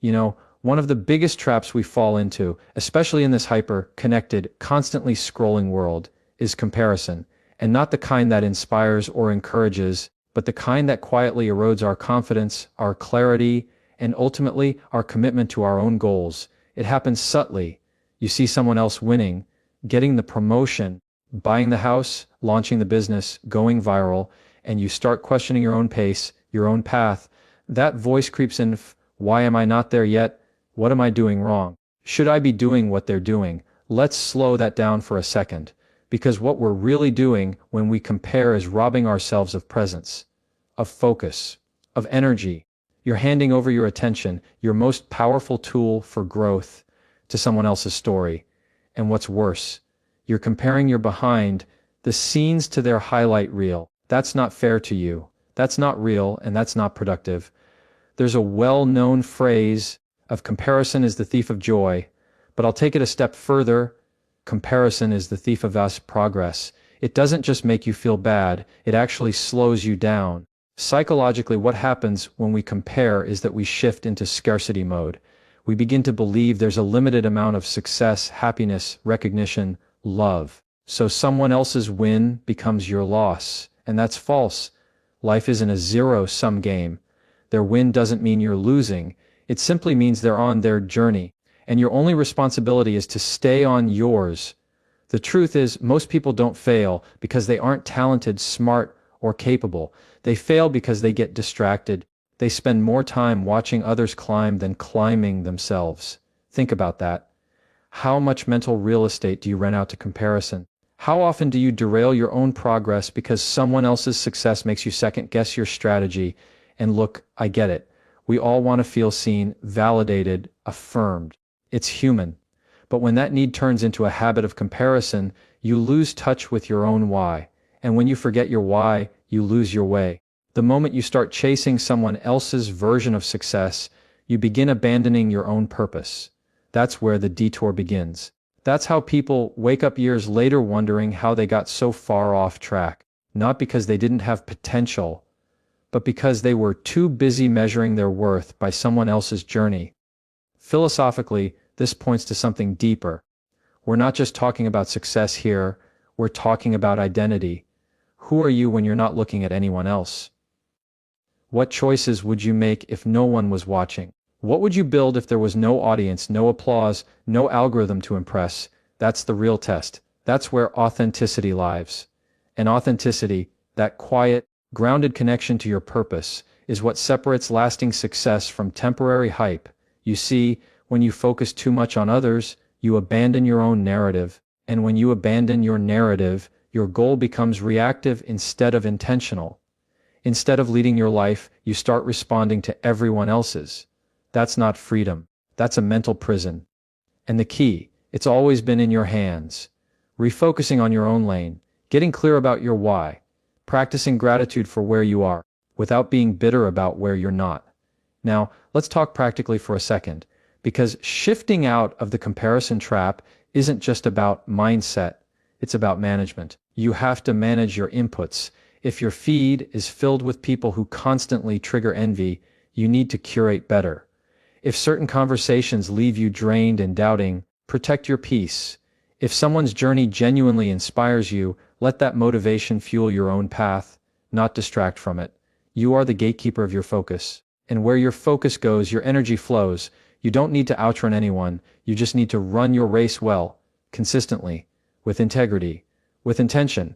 One of the biggest traps we fall into, especially in this hyper-connected, constantly scrolling world, is comparison, and not the kind that inspires or encourages, but the kind that quietly erodes our confidence, our clarity, and ultimately our commitment to our own goals. It happens subtly. You see someone else winning, getting the promotion, buying the house, launching the business, going viral, and you start questioning your own pace, your own path. That voice creeps in, why am I not there yet? What am I doing wrong? Should I be doing what they're doing? Let's slow that down for a second, because what we're really doing when we compare is robbing ourselves of presence, of focus, of energy. You're handing over your attention, your most powerful tool for growth, to someone else's story. And what's worse, you're comparing your behind the scenes to their highlight reel. That's not fair to you. That's not real, and that's not productive. There's a well-known phrase of comparison is the thief of joy, but I'll take it a step further. Comparison is the thief of us progress. It doesn't just make you feel bad, it actually slows you down. Psychologically, what happens when we compare is that we shift into scarcity mode. We begin to believe there's a limited amount of success, happiness, recognition, love. So someone else's win becomes your loss, and that's false. Life isn't a zero-sum game. Their win doesn't mean you're losing. It simply means they're on their journey, and your only responsibility is to stay on yours. The truth is, most people don't fail because they aren't talented, smart, or capable. They fail because they get distracted. They spend more time watching others climb than climbing themselves. Think about that. How much mental real estate do you rent out to comparison? How often do you derail your own progress because someone else's success makes you second-guess your strategy? And look, I get it. We all want to feel seen, validated, affirmed. It's human. But when that need turns into a habit of comparison, you lose touch with your own why. And when you forget your why, you lose your way. The moment you start chasing someone else's version of success, you begin abandoning your own purpose. That's where the detour begins. That's how people wake up years later wondering how they got so far off track. Not because they didn't have potential, but because they were too busy measuring their worth by someone else's journey. Philosophically, this points to something deeper. We're not just talking about success here, we're talking about identity. Who are you when you're not looking at anyone else? What choices would you make if no one was watching? What would you build if there was no audience, no applause, no algorithm to impress? That's the real test. That's where authenticity lives. And authenticity, that quiet, grounded connection to your purpose, is what separates lasting success from temporary hype. You see, when you focus too much on others, you abandon your own narrative. And when you abandon your narrative, your goal becomes reactive instead of intentional. Instead of leading your life, you start responding to everyone else's. That's not freedom. That's a mental prison. And the key, it's always been in your hands. Refocusing on your own lane, getting clear about your why, practicing gratitude for where you are, without being bitter about where you're not. Now, let's talk practically for a second, because shifting out of the comparison trap isn't just about mindset, it's about management. You have to manage your inputs. If your feed is filled with people who constantly trigger envy, you need to curate better. If certain conversations leave you drained and doubting, protect your peace. If someone's journey genuinely inspires you, let that motivation fuel your own path, not distract from it. You are the gatekeeper of your focus. And where your focus goes, your energy flows. You don't need to outrun anyone, you just need to run your race well, consistently, with integrity, with intention.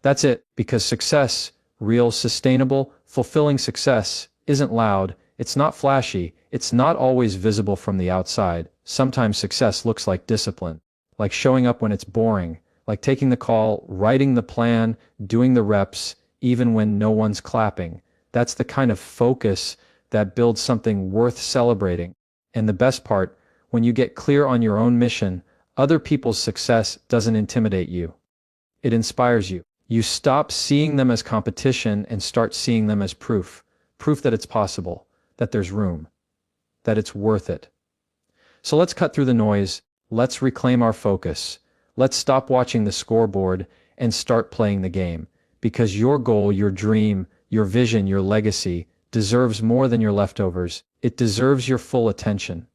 That's it, because success, real, sustainable, fulfilling success, isn't loud, it's not flashy, it's not always visible from the outside. Sometimes success looks like discipline, like showing up when it's boring, like taking the call, writing the plan, doing the reps, even when no one's clapping. That's the kind of focus that builds something worth celebrating. And the best part, when you get clear on your own mission, other people's success doesn't intimidate you. It inspires you. You stop seeing them as competition and start seeing them as proof. Proof that it's possible, that there's room, that it's worth it. So let's cut through the noise. Let's reclaim our focus. Let's stop watching the scoreboard and start playing the game. Because your goal, your dream, your vision, your legacy deserves more than your leftovers. It deserves your full attention.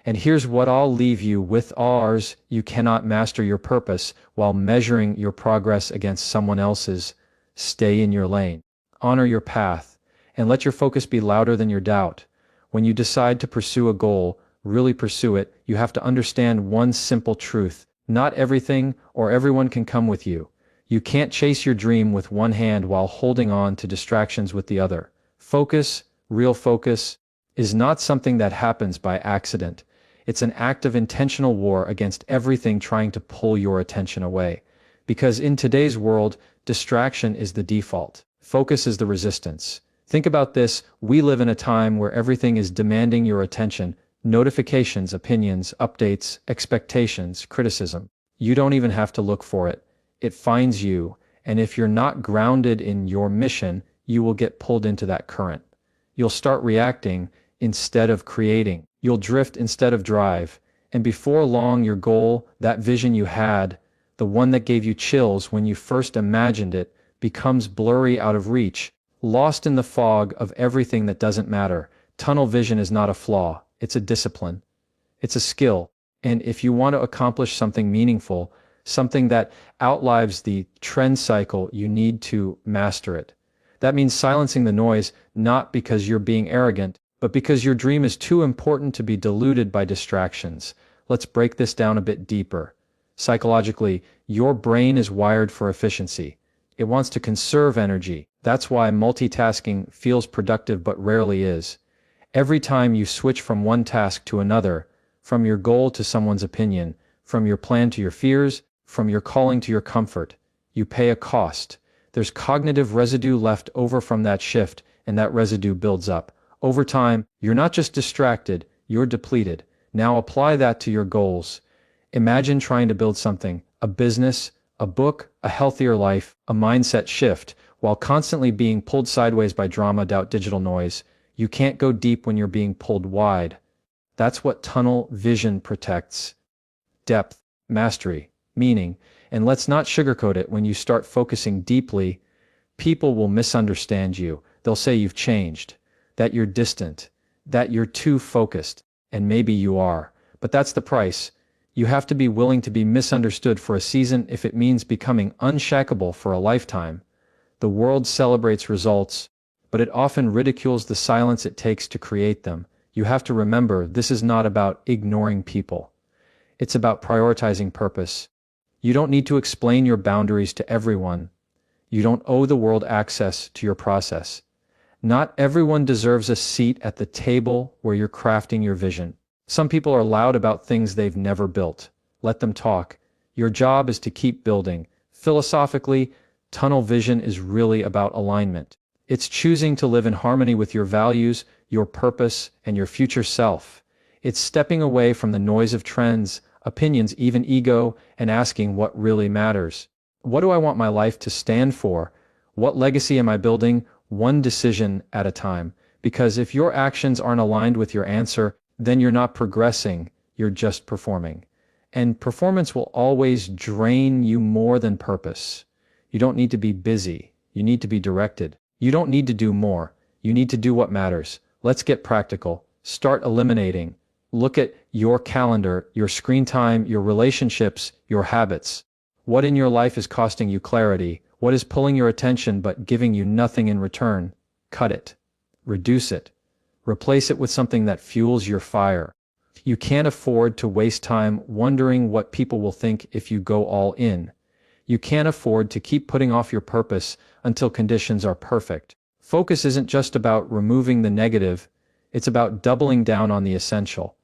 And here's what I'll leave you with ours. You cannot master your purpose while measuring your progress against someone else's. Stay in your lane. Honor your path, and let your focus be louder than your doubt. When you decide to pursue a goal, really pursue it, you have to understand one simple truth. Not everything or everyone can come with you. You can't chase your dream with one hand while holding on to distractions with the other. Focus, real focus, is not something that happens by accident. It's an act of intentional war against everything trying to pull your attention away. Because in today's world, distraction is the default. Focus is the resistance. Think about this. We live in a time where everything is demanding your attention. Notifications, opinions, updates, expectations, criticism. You don't even have to look for it. It finds you, and if you're not grounded in your mission, you will get pulled into that current. You'll start reacting instead of creating. You'll drift instead of drive. And before long, your goal, that vision you had, the one that gave you chills when you first imagined it, becomes blurry, out of reach, lost in the fog of everything that doesn't matter. Tunnel vision is not a flaw. It's a discipline. It's a skill. And if you want to accomplish something meaningful, something that outlives the trend cycle, you need to master it. That means silencing the noise, not because you're being arrogant, but because your dream is too important to be diluted by distractions. Let's break this down a bit deeper. Psychologically, your brain is wired for efficiency. It wants to conserve energy. That's why multitasking feels productive but rarely is. Every time you switch from one task to another, from your goal to someone's opinion, from your plan to your fears, from your calling to your comfort, you pay a cost. There's cognitive residue left over from that shift, and that residue builds up. Over time, you're not just distracted, you're depleted. Now apply that to your goals. Imagine trying to build something, a business, a book, a healthier life, a mindset shift, while constantly being pulled sideways by drama, doubt, digital noise. You can't go deep when you're being pulled wide. That's what tunnel vision protects. Depth, mastery, meaning, and let's not sugarcoat it. When you start focusing deeply, people will misunderstand you. They'll say you've changed, that you're distant, that you're too focused, and maybe you are. But that's the price. You have to be willing to be misunderstood for a season if it means becoming unshackable for a lifetime. The world celebrates results, but it often ridicules the silence it takes to create them. You have to remember, this is not about ignoring people. It's about prioritizing purpose. You don't need to explain your boundaries to everyone. You don't owe the world access to your process. Not everyone deserves a seat at the table where you're crafting your vision. Some people are loud about things they've never built. Let them talk. Your job is to keep building. Philosophically, tunnel vision is really about alignment. It's choosing to live in harmony with your values, your purpose, and your future self. It's stepping away from the noise of trends, opinions, even ego, and asking what really matters. What do I want my life to stand for? What legacy am I building? One decision at a time. Because if your actions aren't aligned with your answer, then you're not progressing, you're just performing. And performance will always drain you more than purpose. You don't need to be busy, you need to be directed. You don't need to do more, you need to do what matters. Let's get practical. Start eliminating. Look at your calendar, your screen time, your relationships, your habits. What in your life is costing you clarity? What is pulling your attention but giving you nothing in return? Cut it. Reduce it. Replace it with something that fuels your fire. You can't afford to waste time wondering what people will think if you go all in. You can't afford to keep putting off your purpose until conditions are perfect. Focus isn't just about removing the negative, it's about doubling down on the essential.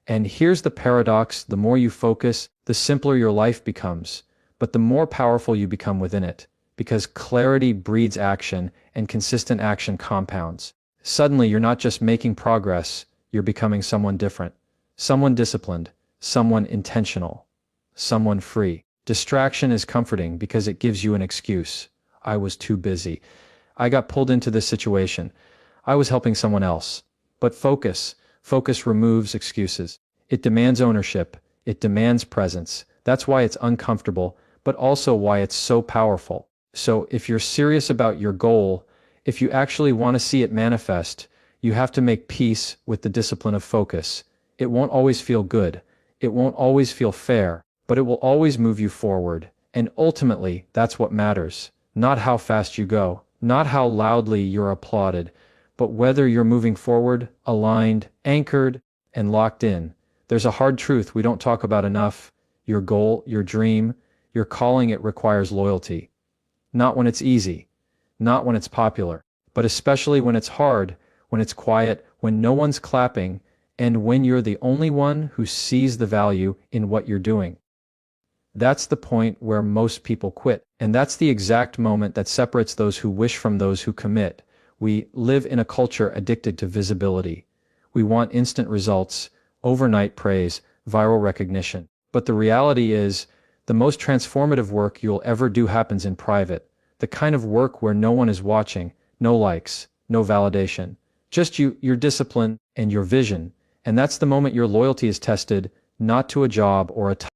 And here's the paradox: the more you focus, the simpler your life becomes, but the more powerful you become within it, because clarity breeds action, and consistent action compounds. Suddenly, you're not just making progress, you're becoming someone different, someone disciplined, someone intentional, someone free. Distraction is comforting because it gives you an excuse. I was too busy. I got pulled into this situation. I was helping someone else. But focus removes excuses. It demands ownership. It demands presence. That's why it's uncomfortable, but also why it's so powerful. So if you're serious about your goal, If you actually want to see it manifest, you have to make peace with the discipline of focus. It won't always feel good. It won't always feel fair, but it will always move you forward. And ultimately, that's what matters. Not how fast you go, not how loudly you're applauded, but whether you're moving forward, aligned, anchored, and locked in. There's a hard truth we don't talk about enough. Your goal, your dream, your calling, it requires loyalty. Not when it's easy, not when it's popular, but especially when it's hard, when it's quiet, when no one's clapping, and when you're the only one who sees the value in what you're doing. That's the point where most people quit, and that's the exact moment that separates those who wish from those who commit. We live in a culture addicted to visibility. We want instant results, overnight praise, viral recognition. But the reality is, the most transformative work you'll ever do happens in private. The kind of work where no one is watching, no likes, no validation. Just you, your discipline, and your vision. And that's the moment your loyalty is tested, not to a job or a title,